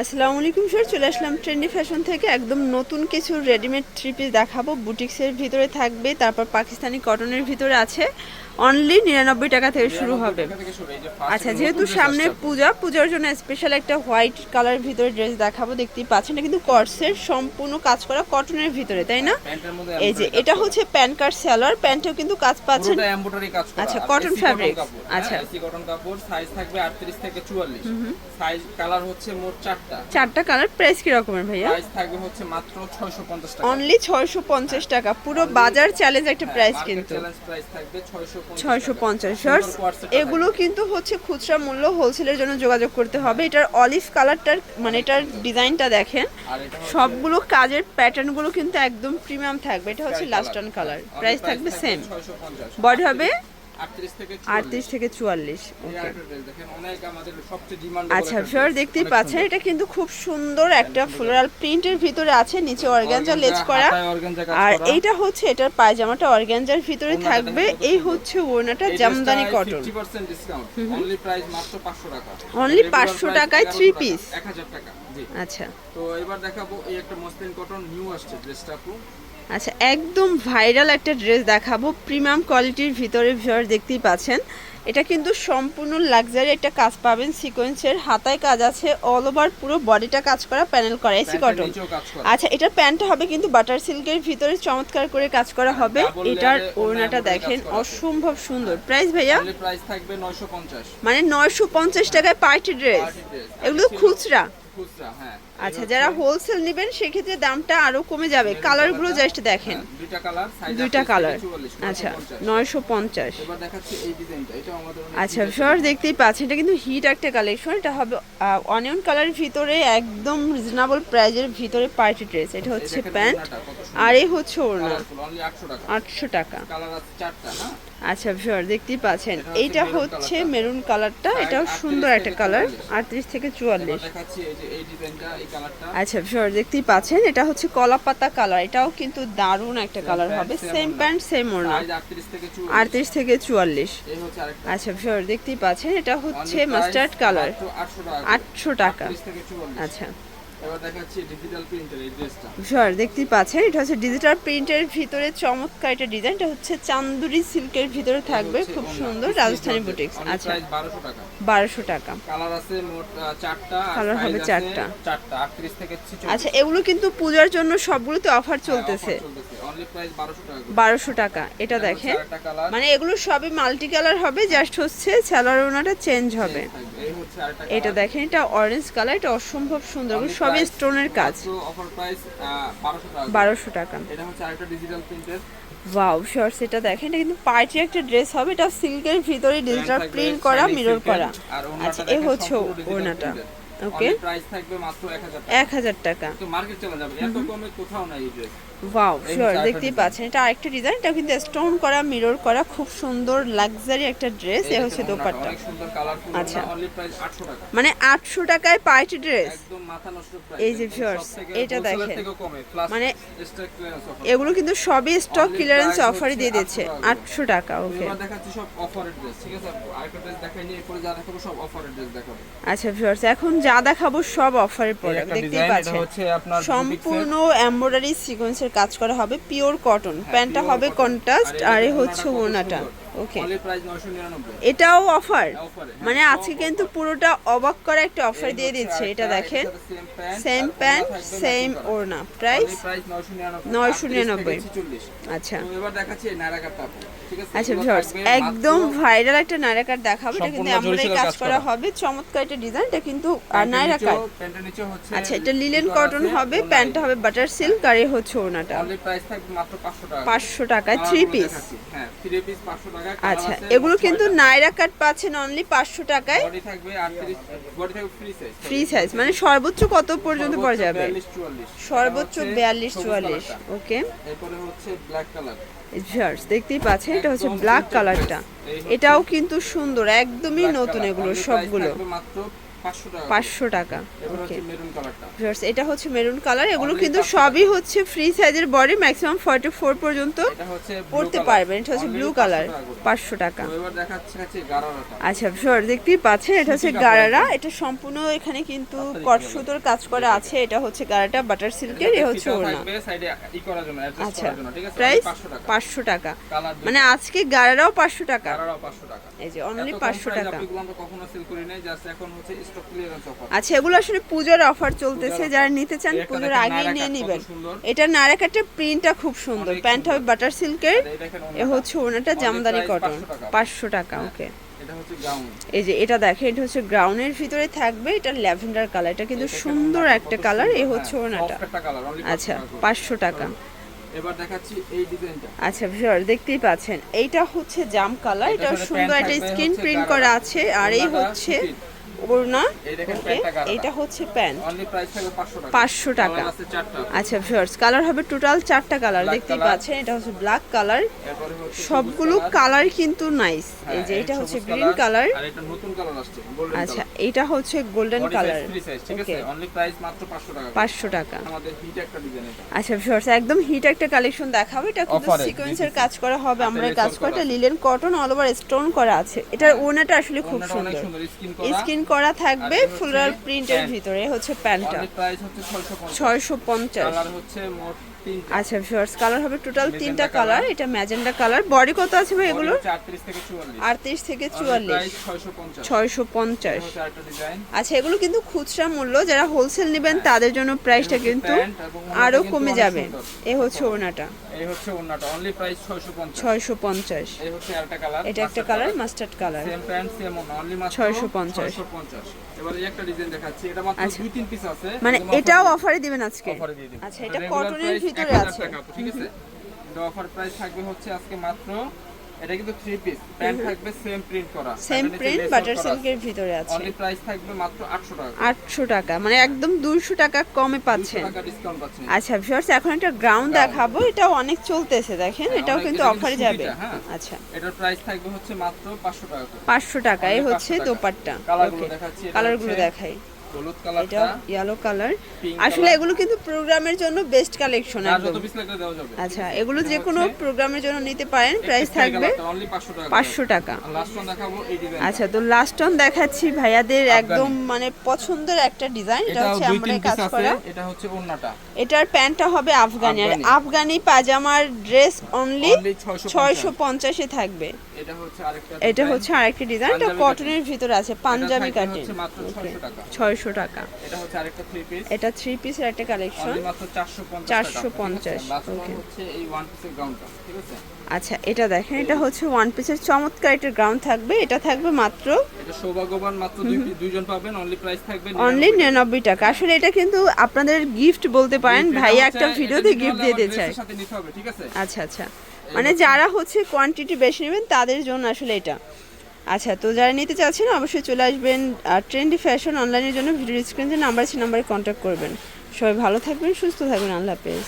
আসসালামু আলাইকুম স্যার, চলে আসলাম ট্রেন্ডি ফ্যাশন থেকে একদম নতুন কিছু রেডিমেড থ্রি পিস দেখাবো। বুটিক্সের ভিতরে থাকবে, তারপর পাকিস্তানি কটনের ভিতরে আছে। অনলি 99 টাকা থেকে শুরু হবে। আচ্ছা, যেহেতু সামনে পূজার জন্য স্পেশাল একটা হোয়াইট কালারের ভিতরে ড্রেস দেখাবো। দেখতেই পাচ্ছেন, এটা কিন্তু কর্সের সম্পূর্ণ কাজ করা কটনের ভিতরে, তাই না? এই যে এটা হচ্ছে প্যান্ট কাট সালোয়ার, প্যান্টেও কিন্তু কাজ পাচ্ছেন। আচ্ছা, কটন ফ্যাব্রিক। আচ্ছা, কটন কাপড়, সাইজ থাকবে 38 থেকে 44। সাইজ কালার হচ্ছে মোট 4টা কালার। প্রাইস কি রকমের ভাইয়া? প্রাইস থাকবে হচ্ছে মাত্র 650 টাকা। অনলি 650 টাকা। পুরো বাজার চ্যালেঞ্জ একটা প্রাইস কিন্তু। চ্যালেঞ্জ প্রাইস থাকবে 650 শর্টস। এগুলো কিন্তু হচ্ছে খুচরা মূল্য, হোলসেলের জন্য যোগাযোগ করতে হবে। এটার অলিভ কালারটার মানে এটার ডিজাইনটা দেখেন, সবগুলো কাজের প্যাটার্নগুলো কিন্তু একদম প্রিমিয়াম থাকবে। এটা হচ্ছে লাস্ট অন কালার। প্রাইস থাকবে সেম। বডি হবে 38 থেকে 44। আচ্ছা স্যার, দেখতেই পাচ্ছেন এটা কিন্তু খুব সুন্দর একটা ফ্লোরাল প্রিন্টের ভিতরে আছে, নিচে অর্গানজা লেজ করা। আর এইটা হচ্ছে এটার পায়জামাটা অর্গানজার ভিতরে থাকবে। এই হচ্ছে ওড়নাটা জামদানি কটন। অনলি 500 টাকায় 3 পিস। 1000 টাকা। আচ্ছা, তো এবার দেখাবো এই একটা মসলিন কটন নিউ আসছে ড্রেসটা আপু। আচ্ছা, একদম ভাইরাল একটা ড্রেস দেখাবো প্রিমিয়াম কোয়ালিটির ভিতরে। ভিউয়ার দেখতেই পাচ্ছেন, এটা কিন্তু সম্পূর্ণ লাক্সারি একটা কাজ পাবেন। সিকোয়েন্সের হাতায় কাজ আছে, অল ওভার পুরো বডিটা কাজ করা, প্যানেল করা, এসি কটন। আচ্ছা, এটার প্যান্টটা হবে কিন্তু বাটার সিল্কের ভিতরে চমৎকার করে কাজ করা হবে। এটার ওড়নাটা দেখেন, অসম্ভব সুন্দর। প্রাইস ভাইয়া? প্রাইস থাকবে 950। মানে 950 টাকায় পার্টি ড্রেস। এগুলো খুচরা। হ্যাঁ। আচ্ছা, যারা হোলসেল নেবেন সেক্ষেত্রে দামটা আরো কমে যাবে। কালারগুলো জাস্ট দেখেন, দুইটা কালার। আচ্ছা, 950। এবার দেখাচ্ছি এই ডিজাইনটা, এটা আমাদের আচ্ছা স্যার, দেখতেই পাচ্ছেন এটা কিন্তু হিট একটা কালেকশন। এটা হবে অনিয়ন কালারের ভিতরে, একদম রিজনেবল প্রাইজের ভিতরে পার্টি ড্রেস। এটা হচ্ছে প্যান্ট আর এই হচ্ছে ওড়না। 800 টাকা। কালার আছে 4টা। হ্যাঁ। আচ্ছা স্যার, দেখতেই পাচ্ছেন এইটা হচ্ছে মেরুন কালারটা, এটাও সুন্দর একটা কালার। 38 থেকে 44। দেখাচ্ছি এই যে এই ডিজাইনটা, এই কালারটা। আচ্ছা স্যার, দেখতেই পাচ্ছেন এটা হচ্ছে কলা পাতা কালার। এটাও কিন্তু দারুণ একটা কালার হবে। সেম প্যান্ট সেম ওড়না। 38 থেকে 44। আচ্ছা স্যার, দেখতেই পাচ্ছেন এটা হচ্ছে মাস্টার্ড কালার। 800 টাকা। আচ্ছা এবার দেখাচ্ছি ডিজিটাল প্রিন্টের এই ড্রেসটা। স্যার, দেখতেই পাচ্ছেন এটা হচ্ছে ডিজিটাল প্রিন্টের ভিতরে চমৎকার একটা ডিজাইনটা হচ্ছে চান্দুরি সিল্কের ভিতরে থাকবে, খুব সুন্দর রাজস্থানী বুটিক্স। আচ্ছা, 1200 টাকা। 1200 টাকা। কালার আছে মোট 4টা। কালার হবে 4টা। 38 থেকে 44। আচ্ছা, এগুলো কিন্তু পূজার জন্য সবগুলোতে অফার চলতেছে। অনলি প্রাইস 1200 টাকা। 1200 টাকা। এটা দেখেন, মানে এগুলো সবই মাল্টি কালার হবে, জাস্ট হচ্ছে সালোয়ার ওড়নাটা চেঞ্জ হবে। এটা দেখেন, এটা অরেঞ্জ কালার, এটা অসম্ভব সুন্দর, সবই স্টোনের কাজ। অফার প্রাইস 1200 টাকা। 1200 টাকা। এটা হচ্ছে আরেকটা ডিজিটাল প্রিন্টের। ওয়াও শর্টস, এটা দেখেন, এটা কিন্তু পার্টি একটা ড্রেস হবে। এটা সিল্কের ভিতরে ডিজিটাল প্রিন্ট করা, মিরর করা। আচ্ছা, এই হচ্ছে ওড়নাটা। ওকে, প্রাইস থাকবে মাত্র 1000 টাকা। তো মার্কেট চলে যাবে, এত কমে কোথাও নাই এই ড্রেস। ওয়াও শিওর, দেখতেই পাচ্ছেন এটা আরেকটা ডিজাইন। এটা কিন্তু স্টোন করা, মিরর করা, খুব সুন্দর লাক্সারি একটা ড্রেস। এ হচ্ছে দোপাট্টা। অনেক সুন্দর কালারফুল। আচ্ছা, অনলি প্রাইস 800 টাকা। মানে 800 টাকায় পার্টি ড্রেস। একদম মাথা নষ্ট প্রাইস। এই যে ভিউয়ার্স, এটা দেখেন, মানে স্টক ক্লিয়ারেন্স অফার। এগুলো কিন্তু সবই স্টক ক্লিয়ারেন্স অফারে দিয়ে দিচ্ছে 800 টাকা। ওকে, এবার দেখাচ্ছি সব অফারের ড্রেস, ঠিক আছে? আরেকটা ড্রেস দেখাই নিয়ে এরপরে যা দেখাবো সব অফারের ড্রেস দেখাবো। আচ্ছা ভিউয়ার্স, এখন যা দেখাবো সব অফারের প্রোডাক্ট। দেখতেই পাচ্ছেন সম্পূর্ণ এমব্রয়ডারি সিকোয়েন্সের কাজ করা হবে, পিওর কটন। প্যান্টটা হবে কন্ট্রাস্ট, আর এই হচ্ছে ওড়নাটা। ওকে, এটাও অফার। মানে আজকে কিন্তু পুরোটা অবাক করা একটা অফার দিয়ে দিচ্ছে। এটা দেখেন, সেম প্যান্ট সেম ওড়না, প্রাইস 999। আচ্ছা, এবার দেখাচ্ছি নায়রাকাটটা, ঠিক আছে? আচ্ছা ভিউয়ার্স, একদম ভাইরাল একটা নায়রা কাট দেখাবো। এটা কিন্তু এমব্রয়ডারি কাজ করা হবে, চমৎকার একটা ডিজাইন। এটা কিন্তু নায়রা কাট। আচ্ছা, এটা লিলেন কটন হবে, প্যান্টটা হবে বাটার সিল্ক, আর এই হচ্ছে ওড়নাটা। অনলি প্রাইস থাকবে মাত্র 500 টাকা। 500 টাকায় 3 পিস। হ্যাঁ, 3 পিস 500 টাকা। আচ্ছা, এগুলো কিন্তু নায়রা কাট পাচ্ছেন অনলি 500 টাকায়। বডি থাকবে 38, বডি থাকবে ফ্রি সাইজ। ফ্রি সাইজ মানে সর্বোচ্চ কত পর্যন্ত পড়া যাবে? 42-44। সর্বোচ্চ 42-44। ওকে, এরপরে হচ্ছে ব্ল্যাক কালার। ভিউয়ার্স, দেখতেই পাচ্ছেন এটা হচ্ছে ব্ল্যাক কালারটা। এটাও কিন্তু সুন্দর, একদমই নতুন এগুলো সবগুলো। মাত্র 500 টাকা। 500 টাকা। এবার ওকে হচ্ছে মেরুন কালারটা। ভিউয়ার্স এটা হচ্ছে মেরুন কালার, এগুলো Only কিন্তু 500 সবই হচ্ছে ফ্রি সাইজের বডি, ম্যাক্সিমাম 44 পর্যন্ত এটা হচ্ছে blue পড়তে color, পারবেন। এটা হচ্ছে only ব্লু 500 কালার, টাকা করে। 500 টাকা। তো এবার দেখাচ্ছি গারারাটা। আচ্ছা ভিউয়ার দেখতেই পাচ্ছেন এটা হচ্ছে সুতি কাপড় গারারা, একদম। এটা সম্পূর্ণ এখানে কিন্তু আপনার কট দেখতে সুতোর কাজ করা আছে। এটা হচ্ছে গারাটা বাটার সিল্কের, এ হচ্ছে ফিতা ওড়না। থাকবে সাইডে ই করার জন্য, অ্যাডজাস্ট আচ্ছা করার জন্য, ঠিক আছে? প্রাইস 500 টাকা। 500 টাকা। কালার মানে আজকে গারারাও 500 টাকা, গারারাও 500 টাকা। এই যে অনলি এত কম 500 price টাকা। এগুলো আমরা কখনো সেল করি নাই, জাস্ট এখন হচ্ছে স্টক ক্লিয়ারেন্স অফার। আচ্ছা এগুলো আসলে পূজার অফার চলতেছে, পূজার যারা offer। নিতে চান এই একটা পুজোর দেখেন আগেই নায়রা নিয়ে কাট, কত নেবেন। সুন্দর। এটা নারাকাটের প্রিন্টটা খুব সুন্দর, অনেক প্যান্ট হবে সুন্দর। বাটার সিল্কের, আর এই দেখেন এ ওড়নাটা। হচ্ছে ওড়নাটা Only জামদানি price কটন, 500 টাকা। 500 টাকা। ওকে এটা হচ্ছে গাউন। এই যে এটা দেখেন, এটা হচ্ছে গ্রাউন্ডের ভিতরে থাকবে, এটা ল্যাভেন্ডার কালার, এটা কিন্তু এই দেখেন সুন্দর ওড়নাটা একটা কত কালার, সুন্দর। এ হচ্ছে হ্যাঁ, ওড়নাটা। soft একটা কালার, only 500 আচ্ছা টাকা করে। 500 টাকা। এবার দেখাচ্ছি এই ডিজাইনটা। আচ্ছা ভিউয়ার দেখতেই পাচ্ছেন এইটা হচ্ছে জাম কালার, এটা এটার সাথে সুন্দর প্যান্ট একটা থাকবে স্ক্রিন হচ্ছে প্রিন্ট গারারা। করা আছে, আর এই ওড়নাটা হচ্ছে সুতির। ওড়না। এই দেখেন ওকে প্যান্টটা গারারা। এইটা হচ্ছে প্যান্ট, অনলি প্রাইস থাকবে 500 টাকা। 500 টাকা। কালার আছে 4টা। আচ্ছা ভিউয়ার্স কালার হবে টোটাল 4টা কালার, Black দেখতেই color। পাচ্ছেন এটা হচ্ছে ব্ল্যাক কালার, এরপরে হচ্ছে সবগুলো সবুজ কালার কিন্তু নাইস। হ্যাঁ, এই যে এটা হচ্ছে সবুজ গ্রিন কালার, আর এটা নতুন কালার আসছে গোল্ডেন আচ্ছা কালার। এইটা হচ্ছে golden body colour. Size free size, ঠিক ওকে আছে? অনলি প্রাইস মাত্র 500 টাকা। 500 টাকা। আমাদের হিট একটা ডিজাইন এটা। আচ্ছা ভিউয়ার্স একদম হিট একটা কালেকশন দেখাবো, এটা কিন্তু Offer এ সিকোয়েন্সের দিতেছি। কাজ করা হবে, আমরা হাতে কাজ lace করাটা করা। Linen cotton all over stone করা আছে। এটার ওড়নাটা আসলে খুব ওড়নাটা অনেক সুন্দর, সুন্দর স্কিন করা। স্কিন করা থাকবে, আর এই হচ্ছে ফ্লোরাল প্রিন্টের প্যান্ট। ভিতরে হচ্ছে প্যান্টটা অনলি প্রাইস হচ্ছে 650। 650। কালার হচ্ছে মোট 3টা। আচ্ছা ভিউয়ার্স কালার হবে টোটাল 3টা Magenta কালার, color। এটা ম্যাজেন্ডা কালার। বডি কত আছে ভাই এগুলো? 38 থেকে 44। 38 থেকে অনলি 44, প্রাইস 650। 650। এটা হচ্ছে আরেকটা ডিজাইন। আচ্ছা এগুলো কিন্তু খুচরা মূল্য, যারা হোলসেল নেবেন তাদের জন্য প্রাইসটা হচ্ছে কিন্তু প্যান্ট এবং ওড়নাটা আরো কিন্তু কমে অনেক যাবে। সুন্দর। এ হচ্ছে ওড়নাটা এই হচ্ছে ওড়নাটা, অনলি প্রাইস 650। 650। এই হচ্ছে আরেকটা কালার। এটা একটা colour mustard colour, same pant same ওড়না, অনলি মাত্র 650। 650। এবার এই একটা ডিজাইন দেখাচ্ছি, এটা মাত্র আচ্ছা। 2-3 পিস আছে। মানে একদম এটাও offer অফারে দিবেন আজকে? অফারে দিয়ে দিব। আচ্ছা, এটা Regular কটনের price ভিতরে 1000 আছে। টাকা, ঠিক আছে? এটা অফার প্রাইস থাকবে হচ্ছে আজকে মাত্র, এটা কিন্তু 3 পিস, প্যান্ট থাকবে সেম প্রিন্ট করা, সেম প্রিন্ট বাটার সিল্কের ভিতরে আছে, অনলি প্রাইস থাকবে মাত্র 800 টাকা। 800 টাকা, মানে একদম 200 টাকা কমে 200 পাচ্ছেন। টাকা ডিসকাউন্ট পাচ্ছেন। আচ্ছা ভিউয়ার্স এখন একটা গ্রাউন্ড দেখাবো, এটাও অনেক চলতেছে দেখেন, হ্যাঁ, এটাও অনেক- কিন্তু এটা কিন্তু অফারে সুতিটা, যাবে। হ্যাঁ। আচ্ছা এটার প্রাইস থাকবে হচ্ছে মাত্র 500 টাকা করে। 500 টাকা, এই Only হচ্ছে 500 টাকা। দোপাট্টা। কালারগুলো ওকে দেখাচ্ছি, এটা কালারগুলো হচ্ছে দেখাই, হলুদ এটা কালারটা, ইয়েলো কালার। Pink আসলে color। এগুলো কিন্তু প্রোগ্রামের জন্য বেস্ট কালেকশন আর একদম। যত পিস লাগলে দেওয়া যাবে। আচ্ছা এগুলো এটা যে কোনো হচ্ছে প্রোগ্রামের জন্য নিতে পারেন, প্রাইস একটু থাকবে কালারটা only 500 টাকা করে। 500 টাকা। আর লাস্ট ওয়ান দেখাবো এই ডিজাইন। আচ্ছা তো লাস্ট অন দেখাচ্ছি ভাইয়াদের আফগানি। একদম মানে পছন্দের একটা ডিজাইন, এটা এটাও হচ্ছে 2-3 আমরা পিস কাজ আছে, করা। এটা হচ্ছে ওড়নাটা। এটার প্যান্টটা হবে আফগানি, আর আফগানি। আফগানি পাজামার ড্রেস অনলি Only 650 650 এ থাকবে। এটা হচ্ছে আরেকটা এটা ডিজাইন। হচ্ছে আরেকটা ডিজাইন, এটা পাঞ্জাবি কটনের ভিতরে আছে, পাঞ্জাবি এটা থাকবে কাটিং, হচ্ছে মাত্র 600 টাকা। 600 টাকা। এটা হচ্ছে আরেকটা 3 পিস, এটা 3 পিসের একটা কালেকশন, অনলি মাত্র 450 টাকা। 450, লাস্ট ওয়ান ওকে। হচ্ছে এই ওয়ান পিসের গাউনটা, ঠিক আছে? আচ্ছা এটা দেখেন, এটা হচ্ছে ওয়ান পিসের চমৎকার একটা গ্রাউন্ড থাকবে, এটা থাকবে মাত্র এটা সৌভাগ্যবান মাত্র দুইজন পাবেন, অনলি প্রাইস থাকবে অনলি 99 টাকা। আসলে এটা কিন্তু আপনাদের গিফট বলতে পারেন, ভাইয়া একটা ভিডিওতে গিফট দিয়ে দিয়েছে। সাথে নিতে হবে, ঠিক আছে? আচ্ছা আচ্ছা, মানে যারা হচ্ছে কোয়ান্টিটি বেশি নেবেন তাদের জন্য আসলে এটা। আচ্ছা তো যারা নিতে চাচ্ছেন অবশ্যই চলে আসবেন ট্রেন্ডি ফ্যাশন অনলাইনের জন্য, ভিডিও স্ক্রিনে যে নাম্বার আছে নাম্বারে কন্ট্যাক্ট করবেন। সবাই ভালো থাকবেন, সুস্থ থাকবেন, আল্লাহ হাফেজ।